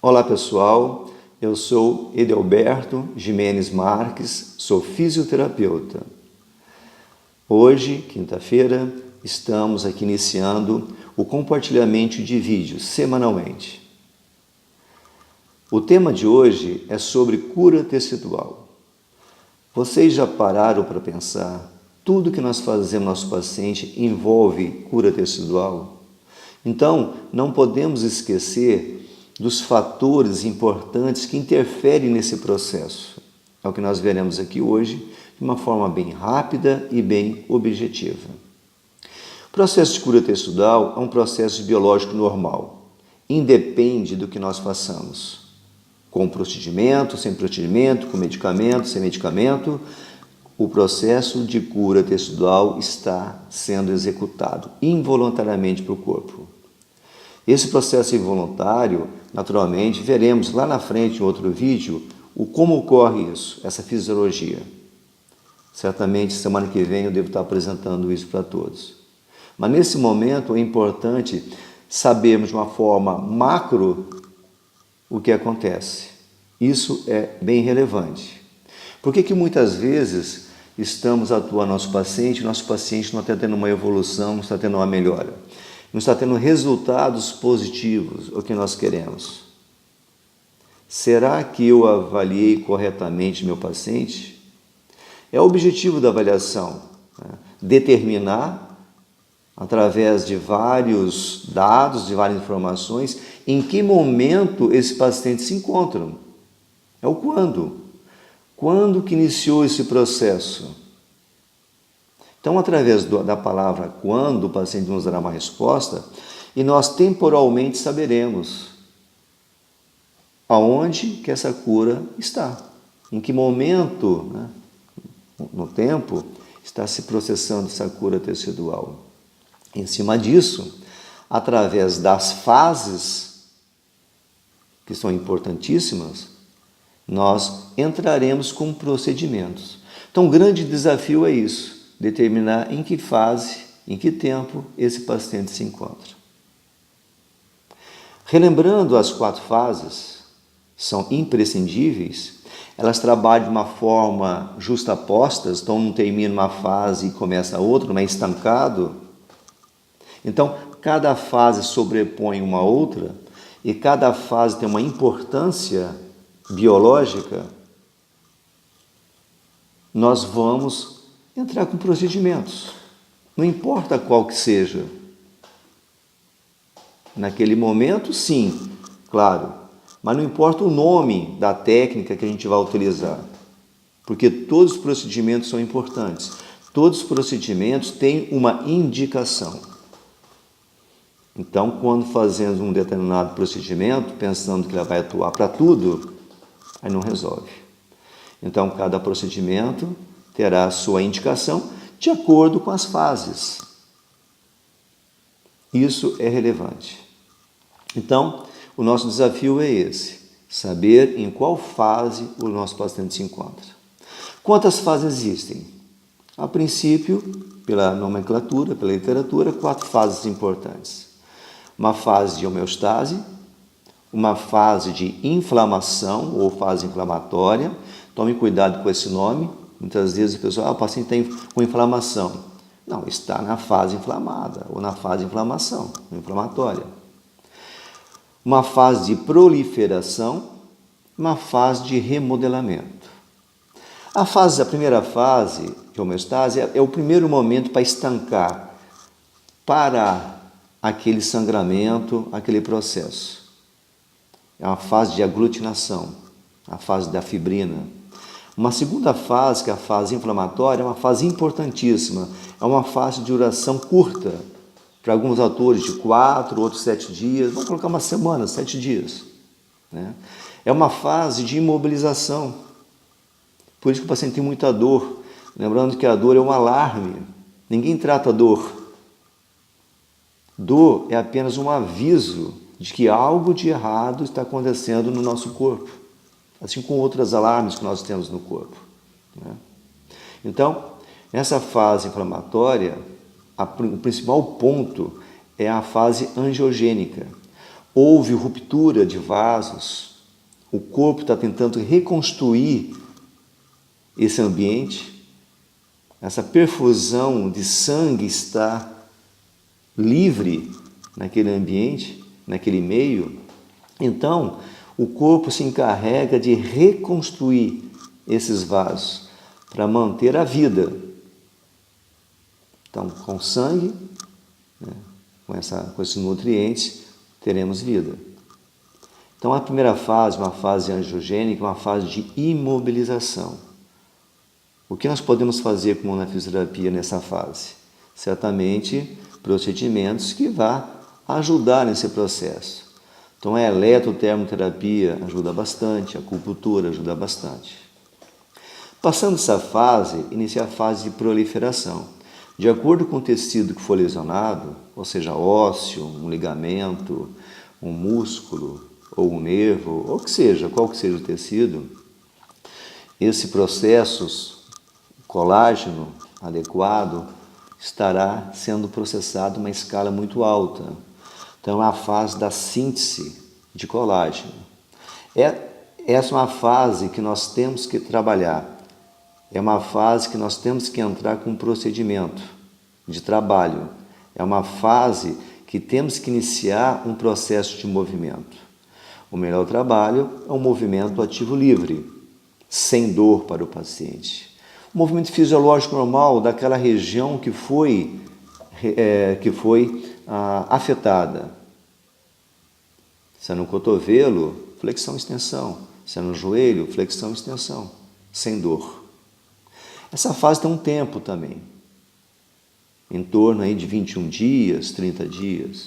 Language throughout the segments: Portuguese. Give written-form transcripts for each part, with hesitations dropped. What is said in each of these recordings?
Olá pessoal, eu sou Edelberto Jimenez Marques, sou fisioterapeuta. Hoje, quinta-feira, estamos aqui iniciando o compartilhamento de vídeos semanalmente. O tema de hoje é sobre cura tecidual. Vocês já pararam para pensar? Tudo que nós fazemos no nosso paciente envolve cura tecidual? Então, não podemos esquecer dos fatores importantes que interferem nesse processo. É o que nós veremos aqui hoje, de uma forma bem rápida e bem objetiva. O processo de cura tecidual é um processo biológico normal. Independe do que nós façamos. Com procedimento, sem procedimento, com medicamento, sem medicamento, o processo de cura tecidual está sendo executado involuntariamente para o corpo. Esse processo involuntário, naturalmente, veremos lá na frente em outro vídeo como ocorre isso, essa fisiologia. Certamente, semana que vem eu devo estar apresentando isso para todos. Mas nesse momento é importante sabermos de uma forma macro o que acontece. Isso é bem relevante. Por que muitas vezes estamos atuando no nosso paciente não está tendo uma evolução, não está tendo uma melhora? Não está tendo resultados positivos, o que nós queremos. Será que eu avaliei corretamente meu paciente? É o objetivo da avaliação, né? Determinar, através de vários dados, de várias informações, em que momento esse paciente se encontra. É o quando. Quando que iniciou esse processo? Então, através da palavra quando, o paciente nos dará uma resposta e nós temporalmente saberemos aonde que essa cura está, em que momento, né, no tempo, está se processando essa cura tecidual. Em cima disso, através das fases, que são importantíssimas, nós entraremos com procedimentos. Então, o grande desafio é isso. Determinar em que fase, em que tempo esse paciente se encontra. Relembrando as 4 fases, são imprescindíveis, elas trabalham de uma forma justapostas, então não termina uma fase e começa a outra, não é estancado. Então, cada fase sobrepõe uma outra e cada fase tem uma importância biológica. Nós vamos entrar com procedimentos, não importa qual que seja. Naquele momento, sim, claro, mas não importa o nome da técnica que a gente vai utilizar, porque todos os procedimentos são importantes. Todos os procedimentos têm uma indicação. Então, quando fazemos um determinado procedimento, pensando que ele vai atuar para tudo, aí não resolve. Então, cada procedimento terá a sua indicação de acordo com as fases. Isso é relevante. Então, o nosso desafio é esse, saber em qual fase o nosso paciente se encontra. Quantas fases existem? A princípio, pela nomenclatura, pela literatura, 4 fases importantes. Uma fase de homeostase, uma fase de inflamação ou fase inflamatória. Tome cuidado com esse nome. Muitas vezes o pessoal, o paciente está com inflamação. Não, está na fase inflamada ou na fase de inflamação, inflamatória. Uma fase de proliferação, uma fase de remodelamento. A primeira fase de homeostase é o primeiro momento para estancar, parar aquele sangramento, aquele processo. É uma fase de aglutinação, a fase da fibrina. Uma segunda fase, que é a fase inflamatória, é uma fase importantíssima. É uma fase de duração curta. Para alguns autores de 4, outros 7 dias. Vamos colocar uma semana, 7 dias. Né? É uma fase de imobilização. Por isso que o paciente tem muita dor. Lembrando que a dor é um alarme. Ninguém trata a dor. Dor é apenas um aviso de que algo de errado está acontecendo no nosso corpo. Assim como outros alarmes que nós temos no corpo. Né? Então, nessa fase inflamatória, o principal ponto é a fase angiogênica. houve ruptura de vasos, o corpo está tentando reconstruir esse ambiente, essa perfusão de sangue está livre naquele ambiente, naquele meio, então o corpo se encarrega de reconstruir esses vasos para manter a vida. Então, com sangue, né, com esses nutrientes, teremos vida. Então, a primeira fase, uma fase angiogênica, uma fase de imobilização. O que nós podemos fazer como na fisioterapia nessa fase? Certamente, procedimentos que vão ajudar nesse processo. Então, a eletrotermoterapia ajuda bastante, a acupuntura ajuda bastante. Passando essa fase, inicia a fase de proliferação. De acordo com o tecido que for lesionado, ou seja, ósseo, um ligamento, um músculo ou um nervo, ou que seja, qual que seja o tecido, esse processo colágeno adequado estará sendo processado em uma escala muito alta. Então, é a fase da síntese de colágeno. Essa é uma fase que nós temos que trabalhar. É uma fase que nós temos que entrar com um procedimento de trabalho. É uma fase que temos que iniciar um processo de movimento. O melhor trabalho é um movimento ativo livre, sem dor para o paciente. O movimento fisiológico normal daquela região que foi afetada. Se é no cotovelo, flexão e extensão. Se é no joelho, flexão e extensão, sem dor. Essa fase tem um tempo também, em torno aí de 21 dias, 30 dias.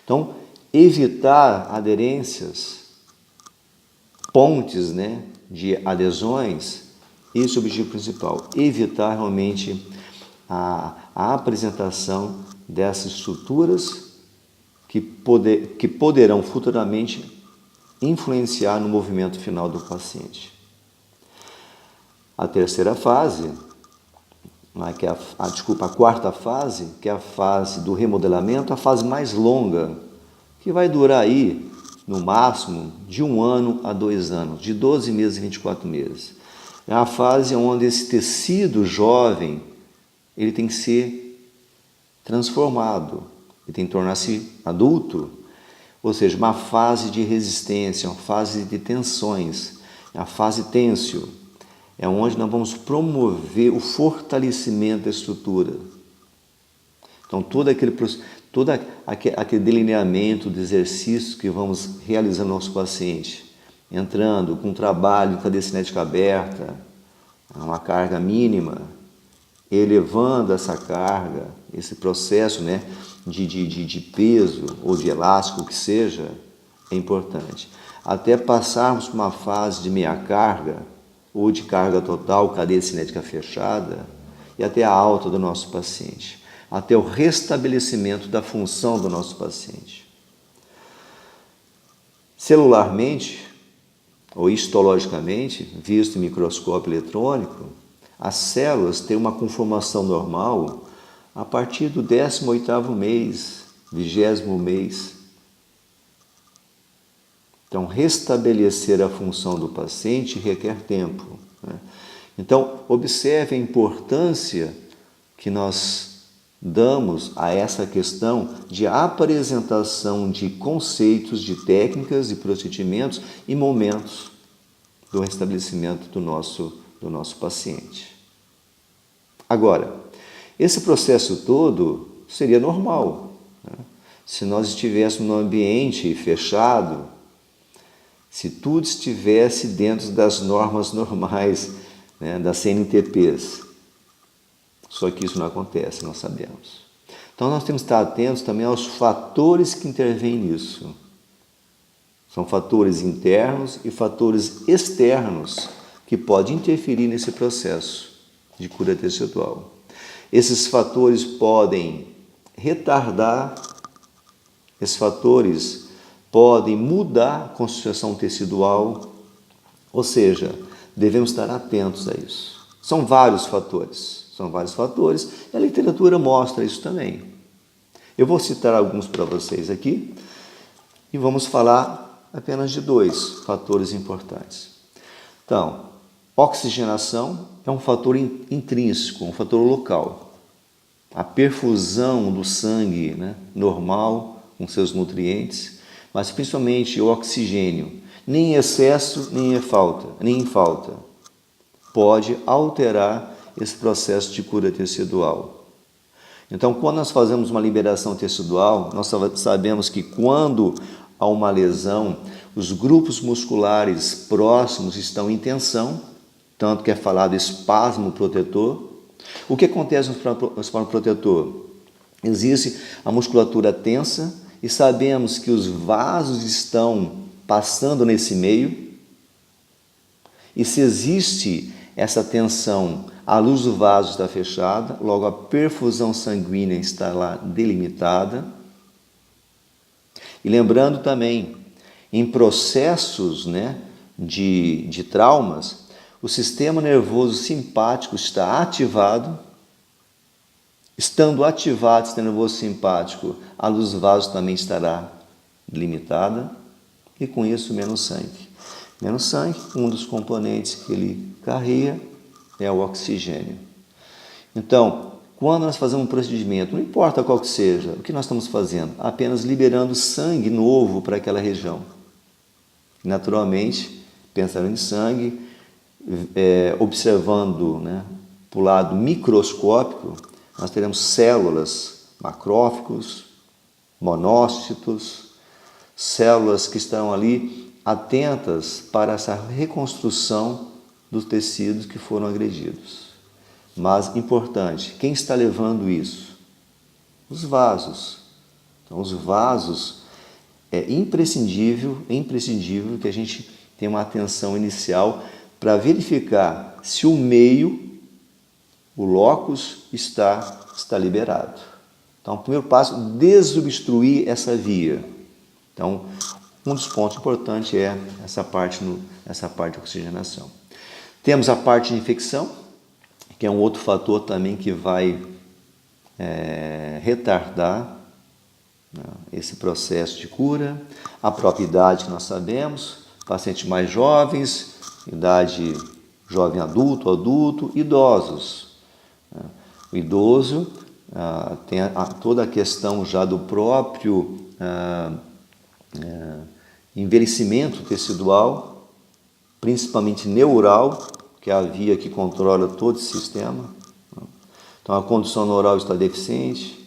Então, evitar aderências, pontes, né, de adesões, esse é o objetivo principal. Evitar realmente a apresentação dessas estruturas que poderão futuramente influenciar no movimento final do paciente. A terceira fase, a quarta fase, que é a fase do remodelamento, a fase mais longa, que vai durar aí, no máximo, de 1 ano a 2 anos, de 12 meses a 24 meses. É a fase onde esse tecido jovem, ele tem que ser transformado, ele tem que tornar-se adulto, ou seja, uma fase de resistência, uma fase de tensões, a fase tênsio, é onde nós vamos promover o fortalecimento da estrutura. Então, todo aquele delineamento de exercícios que vamos realizando no nosso paciente, entrando com trabalho com a cinética aberta, uma carga mínima, elevando essa carga, esse processo, né, de peso ou de elástico que seja, é importante. Até passarmos por uma fase de meia carga, ou de carga total, cadeia cinética fechada, e até a alta do nosso paciente, até o restabelecimento da função do nosso paciente. Celularmente, ou histologicamente, visto em microscópio eletrônico, as células têm uma conformação normal a partir do 18º mês, 20º mês. Então, restabelecer a função do paciente requer tempo, né? Então, observe a importância que nós damos a essa questão de apresentação de conceitos, de técnicas e procedimentos e momentos do restabelecimento do nosso paciente. Agora, esse processo todo seria normal, né? Se nós estivéssemos num ambiente fechado, se tudo estivesse dentro das normas normais, né, das CNTPs. Só que isso não acontece, nós sabemos. Então, nós temos que estar atentos também aos fatores que intervêm nisso. São fatores internos e fatores externos que podem interferir nesse processo de cura tecidual. Esses fatores podem retardar, esses fatores podem mudar a constituição tecidual, ou seja, devemos estar atentos a isso. São vários fatores, e a literatura mostra isso também. Eu vou citar alguns para vocês aqui. E vamos falar apenas de 2 fatores importantes. Então, oxigenação é um fator intrínseco, um fator local. A perfusão do sangue, né, normal, com seus nutrientes, mas principalmente o oxigênio, nem em excesso, nem em falta, pode alterar esse processo de cura tecidual. Então, quando nós fazemos uma liberação tecidual, nós sabemos que quando há uma lesão, os grupos musculares próximos estão em tensão, tanto que é falado espasmo protetor. O que acontece no espasmo protetor? Existe a musculatura tensa e sabemos que os vasos estão passando nesse meio. E se existe essa tensão, a luz do vaso está fechada, logo a perfusão sanguínea está lá delimitada. E lembrando também, em processos, né, de traumas, o sistema nervoso simpático está ativado. Estando ativado o sistema nervoso simpático, a luz do vaso também estará limitada e com isso menos sangue. Menos sangue, um dos componentes que ele carrega é o oxigênio. Então, quando nós fazemos um procedimento, não importa qual que seja, o que nós estamos fazendo? Apenas liberando sangue novo para aquela região. Naturalmente, pensando em sangue, observando, né, para o lado microscópico, nós teremos células, macrófagos, monócitos, células que estão ali atentas para essa reconstrução dos tecidos que foram agredidos. Mas, importante, quem está levando isso? Os vasos. Então, os vasos, é imprescindível que a gente tenha uma atenção inicial para verificar se o meio, o locus, está liberado. Então, o primeiro passo, desobstruir essa via. Então, um dos pontos importantes é essa parte de oxigenação. Temos a parte de infecção, que é um outro fator também que vai retardar, né, esse processo de cura. A própria idade que nós sabemos, pacientes mais jovens, idade jovem adulto, idosos. O idoso tem toda a questão já do próprio envelhecimento tecidual, principalmente neural, que é a via que controla todo esse sistema. Então, a condução neural está deficiente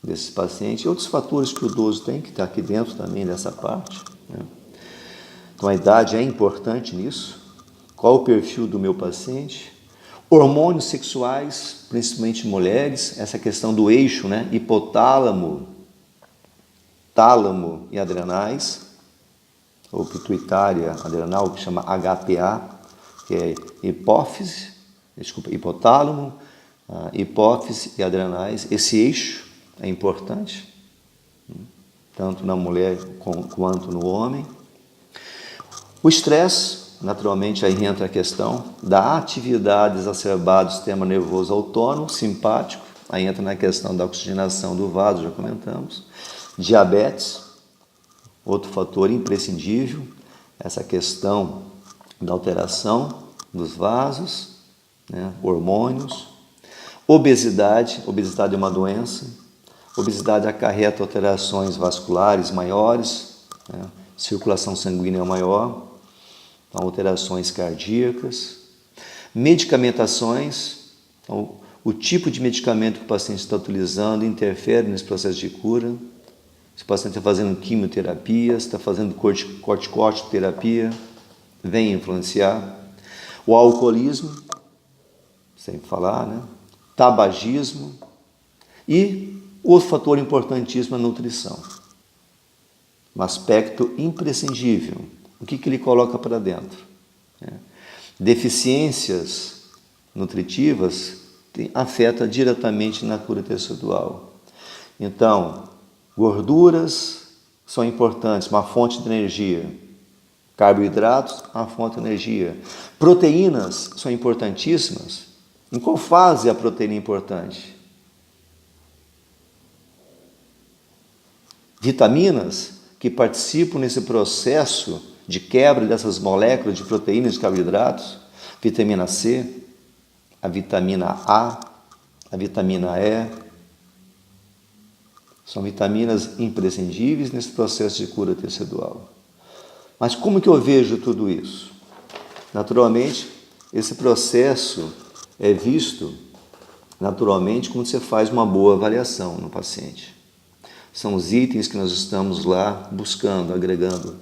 desses pacientes e outros fatores que o idoso tem, que está aqui dentro também dessa parte, né? Então, a idade é importante nisso. Qual o perfil do meu paciente? Hormônios sexuais, principalmente mulheres, essa questão do eixo, né? Hipotálamo, tálamo e adrenais, ou pituitária adrenal, que chama HPA, que é hipotálamo, hipófise e adrenais. Esse eixo é importante, tanto na mulher quanto no homem. O estresse, naturalmente, aí entra a questão da atividade exacerbada do sistema nervoso autônomo, simpático, aí entra na questão da oxigenação do vaso, já comentamos. Diabetes, outro fator imprescindível, essa questão da alteração dos vasos, né, hormônios. Obesidade é uma doença. Obesidade acarreta alterações vasculares maiores, né, circulação sanguínea maior, então, alterações cardíacas. Medicamentações, então, o tipo de medicamento que o paciente está utilizando interfere nesse processo de cura. Se o paciente está fazendo quimioterapia, se está fazendo corticoterapia, vem influenciar. O alcoolismo, sem falar, né? Tabagismo e outro fator importantíssimo é a nutrição. Um aspecto imprescindível. O que ele coloca para dentro? Deficiências nutritivas afetam diretamente na cura tecidual. Então, gorduras são importantes, uma fonte de energia. Carboidratos, uma fonte de energia. Proteínas são importantíssimas. Em qual fase a proteína é importante? Vitaminas, que participam nesse processo de quebra dessas moléculas de proteínas e carboidratos, vitamina C, a vitamina A, a vitamina E, são vitaminas imprescindíveis nesse processo de cura tecidual. Mas como que eu vejo tudo isso? Naturalmente, esse processo é visto naturalmente quando você faz uma boa avaliação no paciente. São os itens que nós estamos lá buscando, agregando.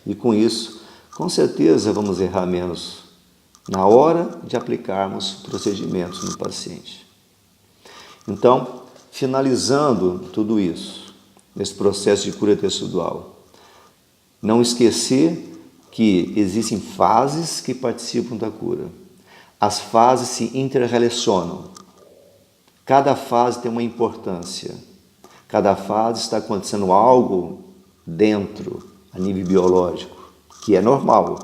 E com isso, com certeza vamos errar menos na hora de aplicarmos procedimentos no paciente. Então, finalizando tudo isso, nesse processo de cura tecidual, não esquecer que existem fases que participam da cura. As fases se interrelacionam. Cada fase tem uma importância. Cada fase está acontecendo algo dentro, a nível biológico, que é normal.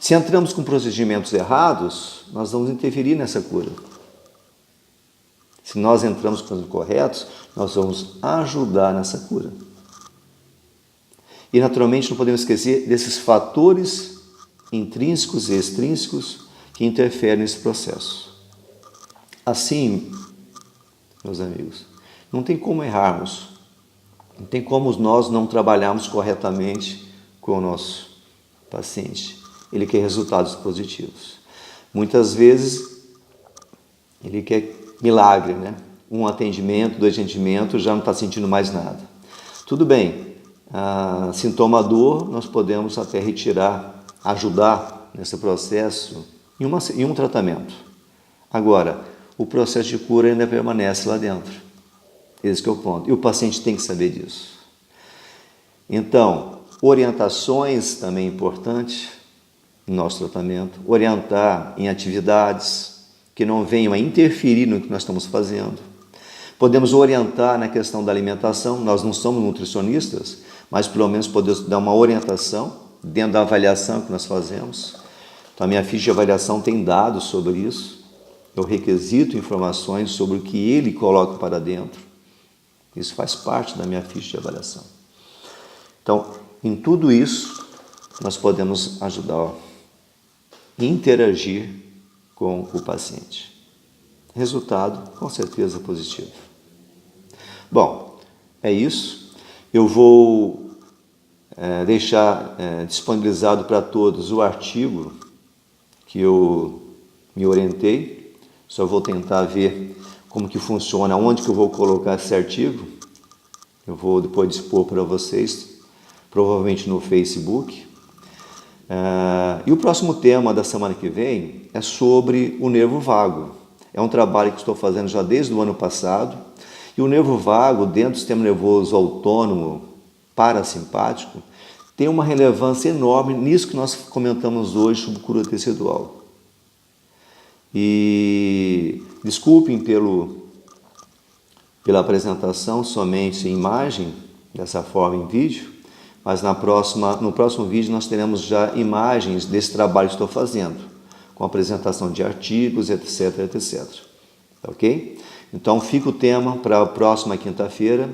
Se entramos com procedimentos errados, nós vamos interferir nessa cura. Se nós entramos com os corretos, nós vamos ajudar nessa cura. E naturalmente não podemos esquecer desses fatores intrínsecos e extrínsecos que interferem nesse processo. Assim, meus amigos, não tem como errarmos, não tem como nós não trabalharmos corretamente com o nosso paciente. Ele quer resultados positivos. Muitas vezes, ele quer milagre, né? Um atendimento, 2 atendimentos, já não está sentindo mais nada. Tudo bem, sintoma dor, nós podemos até retirar, ajudar nesse processo em um tratamento. Agora, o processo de cura ainda permanece lá dentro. Esse que é o ponto. E o paciente tem que saber disso. Então, orientações também importantes no nosso tratamento. Orientar em atividades que não venham a interferir no que nós estamos fazendo. Podemos orientar na questão da alimentação. Nós não somos nutricionistas, mas pelo menos podemos dar uma orientação dentro da avaliação que nós fazemos. Então, a minha ficha de avaliação tem dados sobre isso. Eu requisito informações sobre o que ele coloca para dentro. Isso faz parte da minha ficha de avaliação. Então, em tudo isso, nós podemos ajudar a interagir com o paciente. Resultado, com certeza, positivo. Bom, é isso. Eu vou deixar disponibilizado para todos o artigo que eu me orientei. Só vou tentar ver como que funciona, onde que eu vou colocar esse artigo. Eu vou depois dispor para vocês, provavelmente no Facebook. E o próximo tema da semana que vem é sobre o nervo vago. É um trabalho que estou fazendo já desde o ano passado. E o nervo vago, dentro do sistema nervoso autônomo parasimpático, tem uma relevância enorme nisso que nós comentamos hoje sobre cura tecidual. E desculpem pela apresentação somente em imagem, dessa forma em vídeo, mas no próximo vídeo nós teremos já imagens desse trabalho que estou fazendo, com apresentação de artigos, etc, etc. Ok? Então fica o tema para a próxima quinta-feira,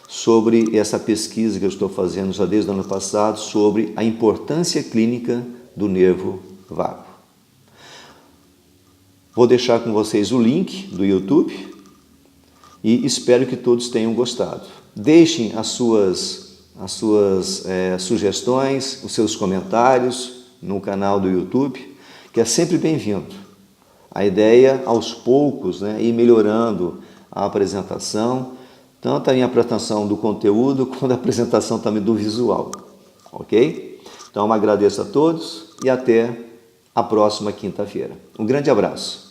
sobre essa pesquisa que eu estou fazendo já desde o ano passado, sobre a importância clínica do nervo vago. Vou deixar com vocês o link do YouTube e espero que todos tenham gostado. Deixem as suas sugestões, os seus comentários no canal do YouTube, que é sempre bem-vindo. A ideia, aos poucos, ir melhorando a apresentação, tanto a minha apresentação do conteúdo, quanto a apresentação também do visual. Ok? Então, agradeço a todos e até a próxima quinta-feira. Um grande abraço.